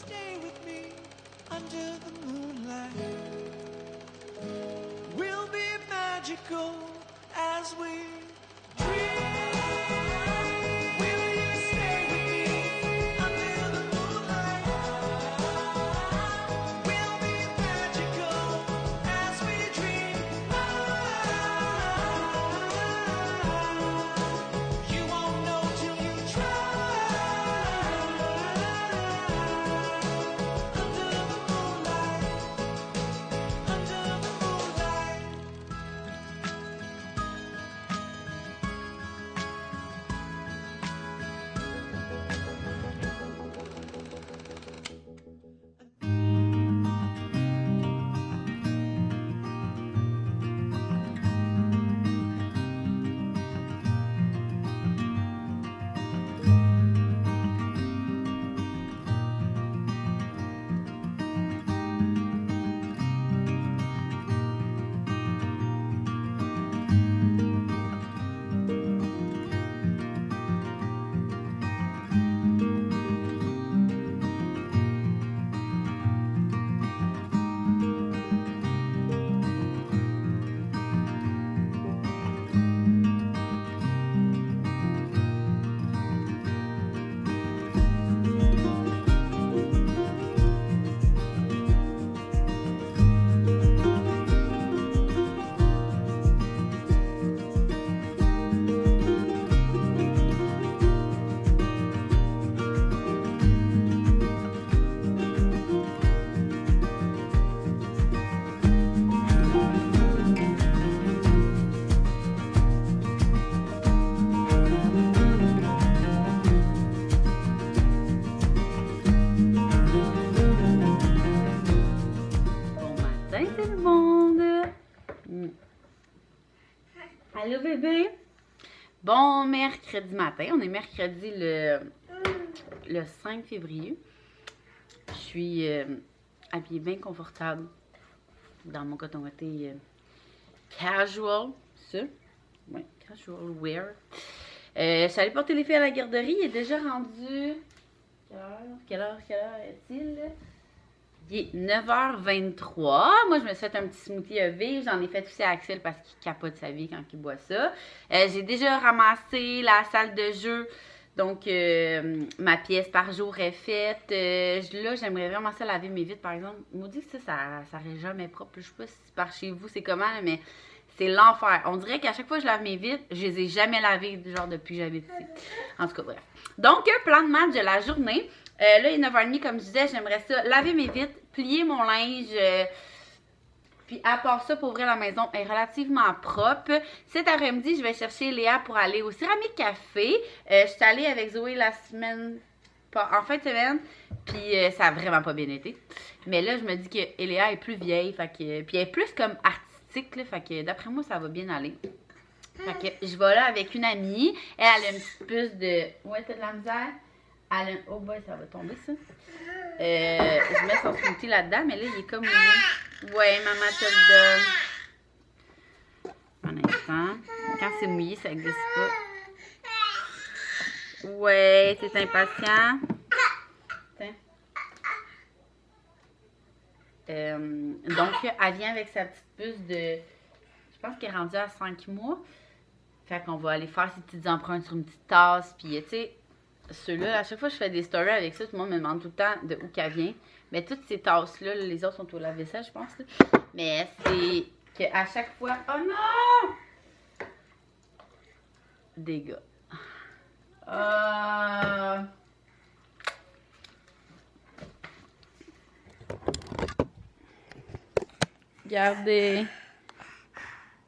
stay with me under the moonlight? We'll be magical as we dream. Will you stay with me under the moonlight? We'll be magical as we dream. You won't know till you try. Under the moonlight, under the moonlight. Bon matin tout le monde! Allô bébé? Bon mercredi matin, on est mercredi le 5 février. Je suis habillée bien confortable dans mon coton-ouaté casual, ça. Ouais, casual wear. Je suis allée porter les filles à la garderie, il est déjà rendu... Quelle heure est-il? Il est 9h23. Moi, je me suis fait un petit smoothie EV. J'en ai fait aussi à Axel parce qu'il capote sa vie quand il boit ça. J'ai déjà ramassé la salle de jeu. Donc, ma pièce par jour est faite. Là, j'aimerais vraiment ça laver mes vitres, par exemple. Maudit que ça reste jamais propre. Je sais pas si par chez vous, c'est comment, mais c'est l'enfer. On dirait qu'à chaque fois que je lave mes vitres, je les ai jamais lavées, genre depuis que j'habite ici. En tout cas, bref. Donc, plan de match de la journée. Là, il est 9h30, comme je disais, j'aimerais ça laver mes vitres, plier mon linge, puis à part ça, pour ouvrir la maison, elle est relativement propre. Cet après-midi, je vais chercher Léa pour aller au Céramique Café. Je suis allée avec Zoé en fin de semaine, puis ça a vraiment pas bien été. Mais là, je me dis que Léa est plus vieille, puis elle est plus comme artistique, là, fait que d'après moi, ça va bien aller. Fait que je vais là avec une amie. Elle a une petite puce de... Ouais, t'as de la misère? Oh boy, ça va tomber ça. Je mets son smoothie là-dedans, mais là, il est comme mouillé. Ouais, maman te le donne. Un instant. Quand c'est mouillé, ça glisse pas. Ouais, t'es impatient. Tiens. Donc, elle vient avec sa petite puce de... Je pense qu'elle est rendue à 5 mois. Fait qu'on va aller faire ses petites empreintes sur une petite tasse. Puis, tu sais... Ceux-là, à chaque fois que je fais des stories avec ça, tout le monde me demande tout le temps de où qu'elle vient. Mais toutes ces tasses-là, les autres sont au lave-vaisselle, je pense. Là. Mais c'est qu'à chaque fois... Oh non! Dégâts. Regardez.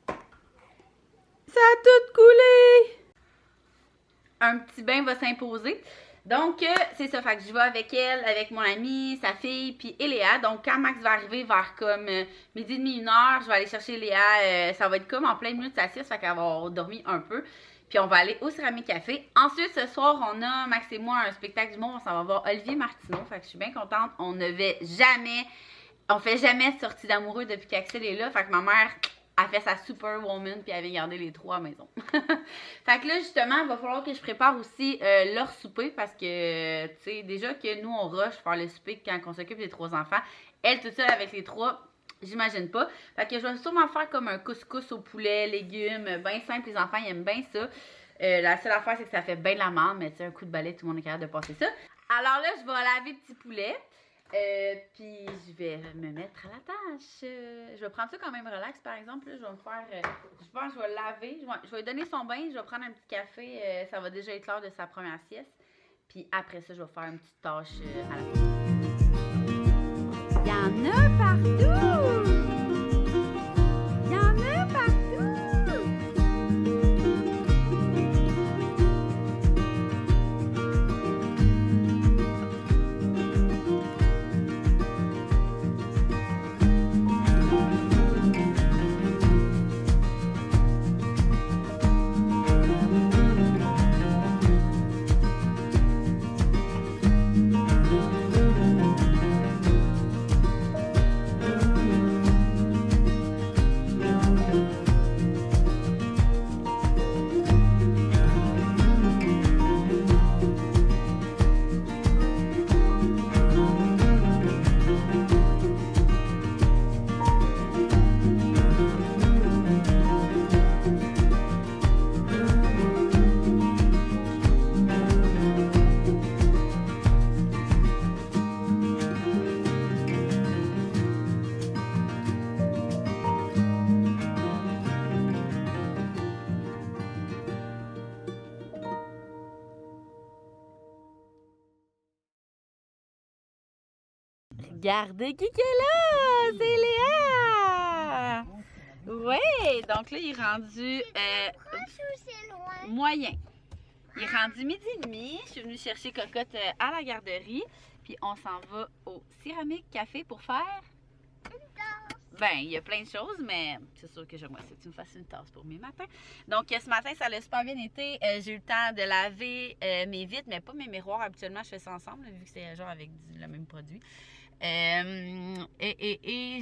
Ça a tout coulé! Un petit bain va s'imposer. Donc, c'est ça. Fait que je vais avec elle, avec mon amie, sa fille, puis Léa. Donc, quand Max va arriver vers comme midi et demi, 1h, je vais aller chercher Léa. Ça va être comme en plein milieu de sa sieste, fait qu'elle va avoir dormi un peu. Puis, on va aller au Céramique Café. Ensuite, ce soir, on a, Max et moi, un spectacle d'humour. On s'en va voir Olivier Martineau. Fait que je suis bien contente. On fait jamais de sortie d'amoureux depuis qu'Axel est là. Fait que ma mère Elle fait sa superwoman, puis elle vient garder les 3 à la maison. Fait que là, justement, il va falloir que je prépare aussi leur souper parce que, tu sais, déjà que nous, on rush faire le souper quand on s'occupe des 3 enfants. Elle, toute seule avec les 3, j'imagine pas. Fait que je vais sûrement faire comme un couscous au poulet, légumes, bien simple. Les enfants, ils aiment bien ça. La seule affaire, c'est que ça fait bien de la merde, mais tu sais, un coup de balai, tout le monde est capable de passer ça. Alors là, je vais laver petit poulet. Puis je vais me mettre à la tâche. Je vais prendre ça quand même relax, par exemple. Là, je vais me faire. Je pense que je vais laver. Je vais lui donner son bain. Je vais prendre un petit café. Ça va déjà être l'heure de sa première sieste. Puis après ça, je vais faire une petite tâche à la fin. Il y en a partout! Il y en a partout! Regardez qui est là! C'est Léa! Ouais, donc là, il est rendu moyen. Il est rendu midi et demi. Je suis venue chercher Cocotte à la garderie. Puis on s'en va au Céramique Café pour faire... Ben, il y a plein de choses, mais c'est sûr que j'aimerais que tu me fasses une tasse pour mes matins. Donc, ce matin, ça a super bien été. J'ai eu le temps de laver mes vitres, mais pas mes miroirs. Habituellement, je fais ça ensemble, vu que c'est genre avec le même produit. Et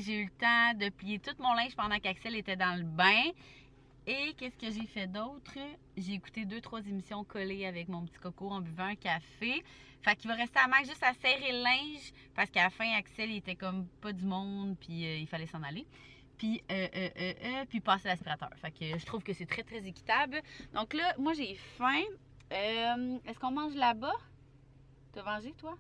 j'ai eu le temps de plier tout mon linge pendant qu'Axel était dans le bain. Et qu'est-ce que j'ai fait d'autre? J'ai écouté 2-3 émissions collées avec mon petit coco en buvant un café. Fait qu'il va rester à Mac juste à serrer le linge parce qu'à la fin, Axel, il était comme pas du monde, puis il fallait s'en aller. Puis passer l'aspirateur. Fait que je trouve que c'est très, très équitable. Donc là, moi, j'ai faim. Est-ce qu'on mange là-bas? T'as mangé, toi?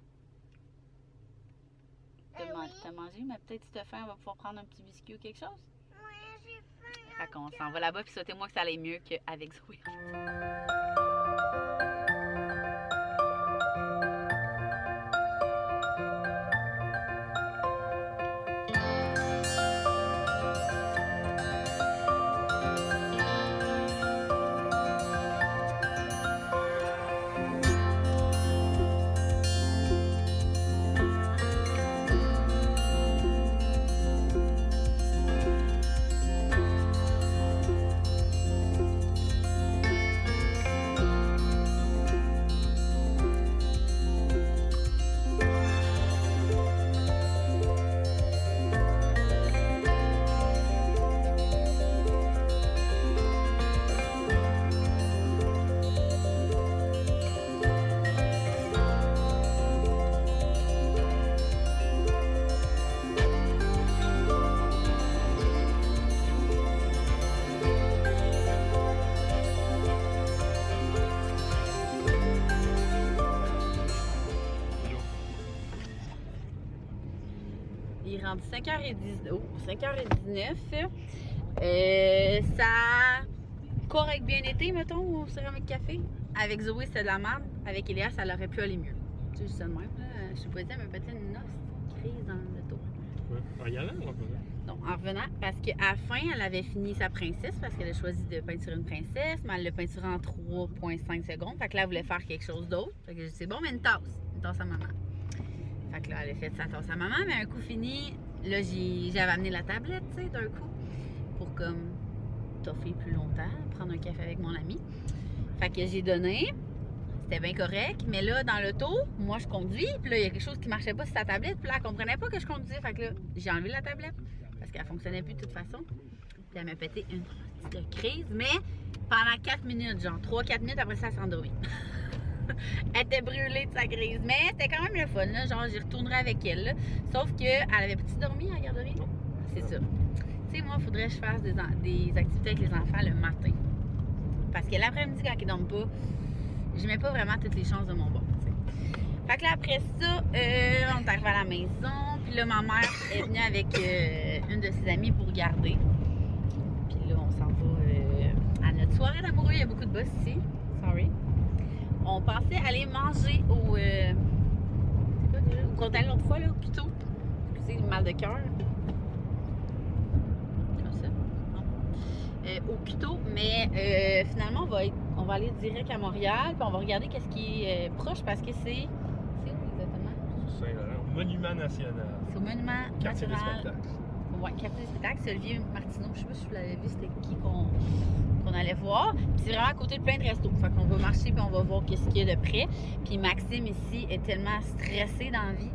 T'as mangé, mais peut-être si t'as faim, on va pouvoir prendre un petit biscuit ou quelque chose? Oui, j'ai faim. Fait qu'on s'en va là-bas, puis souhaitez-moi que ça allait mieux qu'avec Zoé. Il est rendu 5h19. Ça a correct bien été, mettons, au Céramique Café. Avec Zoé, c'était de la merde. Avec Eléa, ça aurait pu aller mieux. Tu sais, juste ça de même. Là. Je suis pas dit, mais peut-être une crise dans le dos. Ouais. En y allant ou en revenant? Non, en revenant, parce qu'à la fin, elle avait fini sa princesse parce qu'elle a choisi de peinturer une princesse, mais elle l'a peinturée en 3,5 secondes. Fait que là, elle voulait faire quelque chose d'autre. Fait que j'ai dit, c'est bon, mais une tasse à maman. Fait que là, elle a fait sa tasse à maman, mais un coup fini, là, j'avais amené la tablette, tu sais, d'un coup, pour comme toffer plus longtemps, prendre un café avec mon ami. Fait que j'ai donné, c'était bien correct, mais là, dans l'auto, moi, je conduis, puis là, il y a quelque chose qui marchait pas sur sa tablette, puis là, elle comprenait pas que je conduisais. Fait que là, j'ai enlevé la tablette, parce qu'elle fonctionnait plus de toute façon. Puis elle m'a pété une petite crise, mais pendant 4 minutes, genre 3-4 minutes, après ça, elle s'est endormie. Elle était brûlée de sa crise, mais c'était quand même le fun, là. Genre, j'y retournerai avec elle, là. Sauf qu'elle avait petit dormi à la garderie. C'est ça. Tu sais, moi, il faudrait que je fasse des activités avec les enfants le matin. Parce que l'après-midi, quand ils dorment pas, je mets pas vraiment toutes les chances de mon bord, tu sais. Fait que là, après ça, on est arrivé à la maison. Puis là, ma mère est venue avec une de ses amies pour garder. Puis là, on s'en va à notre soirée d'amoureux. Il y a beaucoup de boss ici. Sorry. On pensait aller manger au... c'est quoi déjà? Au contact l'autre fois, là, au Cuto. Excusez le mal de cœur. Comme ça. Non. Au Cuto, mais finalement, on va aller direct à Montréal. Puis on va regarder qu'est-ce qui est proche parce que c'est... C'est où exactement? Saint-Laurent, au Monument National. C'est au Monument Quartier des National. spectacles. Ouais, quartier des spectacles. C'est Olivier Martineau. Je sais pas si vous l'avez vu, c'était qui qu'on allait voir. Puis c'est vraiment à côté de plein de restos. Fait qu'on va marcher puis on va voir qu'est-ce qu'il y a de près. Puis Maxime ici est tellement stressé dans la vie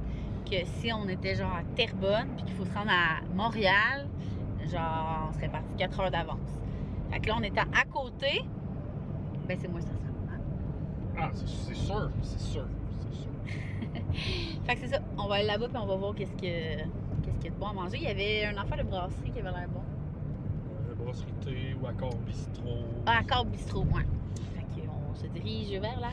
que si on était genre à Terrebonne puis qu'il faut se rendre à Montréal, genre on serait parti 4 heures d'avance. Fait que là, on était à côté, ben c'est moins stressant. Hein? Ah, c'est sûr, c'est sûr, c'est sûr. Fait que c'est ça. On va aller là-bas puis on va voir qu'est-ce qu'il y a de bon à manger. Il y avait un enfant de brasserie qui avait l'air bon. Brasserie thé ou accord bistrot. Ah, accord bistrot, ouais. Fait qu'on se dirige vers là.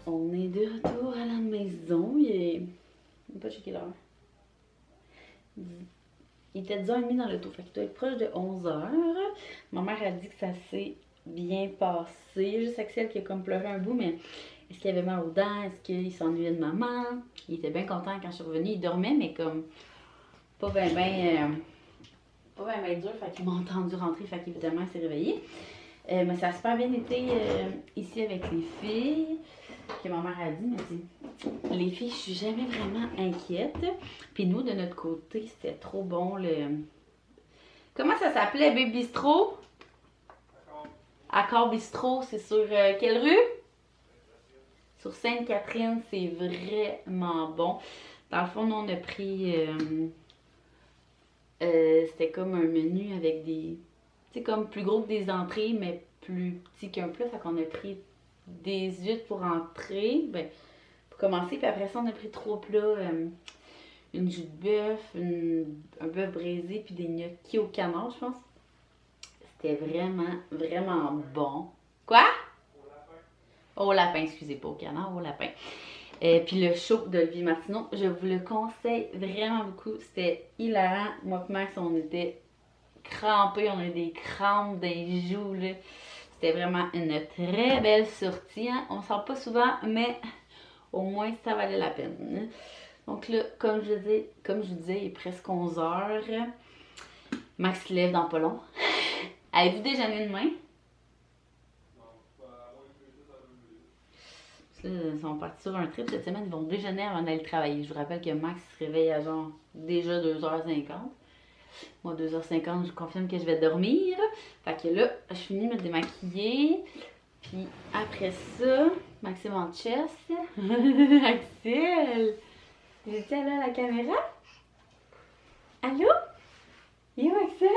On est de retour à la maison. Il est... On peut pas checker l'heure. Il était 10h30 dans l'auto. Fait qu'il doit être proche de 11h. Ma mère a dit que ça s'est bien passé. Juste Axel qui a comme pleuré un bout, mais est-ce qu'il avait mal aux dents? Est-ce qu'il s'ennuyait de maman? Il était bien content quand je suis revenue. Il dormait, mais comme pas bien dur. Fait qu'il m'a entendu rentrer. Fait qu'évidemment, il s'est réveillé. Mais ça a super bien été ici avec les filles. Que ma mère a dit, mais les filles, je suis jamais vraiment inquiète. Puis nous, de notre côté, c'était trop bon le... Comment ça s'appelait, Baby Bistrot? Accord Bistrot, c'est sur quelle rue? Sur Sainte-Catherine, c'est vraiment bon. Dans le fond, nous, on a pris... c'était comme un menu avec des... Tu sais, comme plus gros que des entrées, mais plus petit qu'un plat. Fait qu'on a pris des huîtres pour entrer, ben, pour commencer. Puis après ça, on a pris 3 plats. Une jus de bœuf, un bœuf braisé, puis des gnocchis au canard, je pense. C'était vraiment, vraiment bon. Quoi? Au lapin, excusez, pas au canard, au lapin. Puis le show d'Olivier Martineau, je vous le conseille vraiment beaucoup. C'était hilarant. Moi et Max, on était crampés, on a des crampes dans les joues, là. C'était vraiment une très belle sortie. Hein? On ne sort pas souvent, mais au moins ça valait la peine. Donc là, comme je vous disais, il est presque 11h. Max se lève dans pas long. Avez-vous déjeuné demain? Là, ils sont partis sur un trip cette semaine. Ils vont déjeuner avant d'aller travailler. Je vous rappelle que Max se réveille à genre déjà 2h50. Moi, 2h50, je confirme que je vais dormir. Fait que là, je finis de me démaquiller. Puis après ça, Maxime en chess. Axel! J'étais là à la caméra? Allô? Yo, Axel?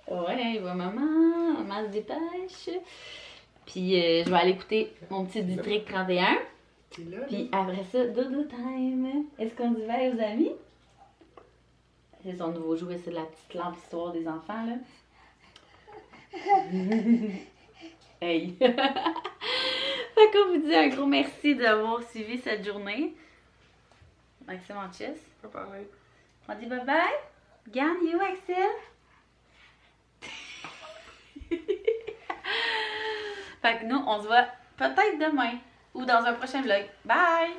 Ouais, il voit maman. Maman se dépêche. Puis je vais aller écouter mon petit District 31. Puis après ça, dodo time. Est-ce qu'on dit bye aux amis? C'est son nouveau jouet, c'est la petite lampe histoire des enfants, là. Hey! Fait qu'on vous dit un gros merci d'avoir suivi cette journée. Maxime en chess. Bye. On dit bye bye. Garde, you, Axel. Fait que nous, on se voit peut-être demain ou dans un prochain vlog. Bye!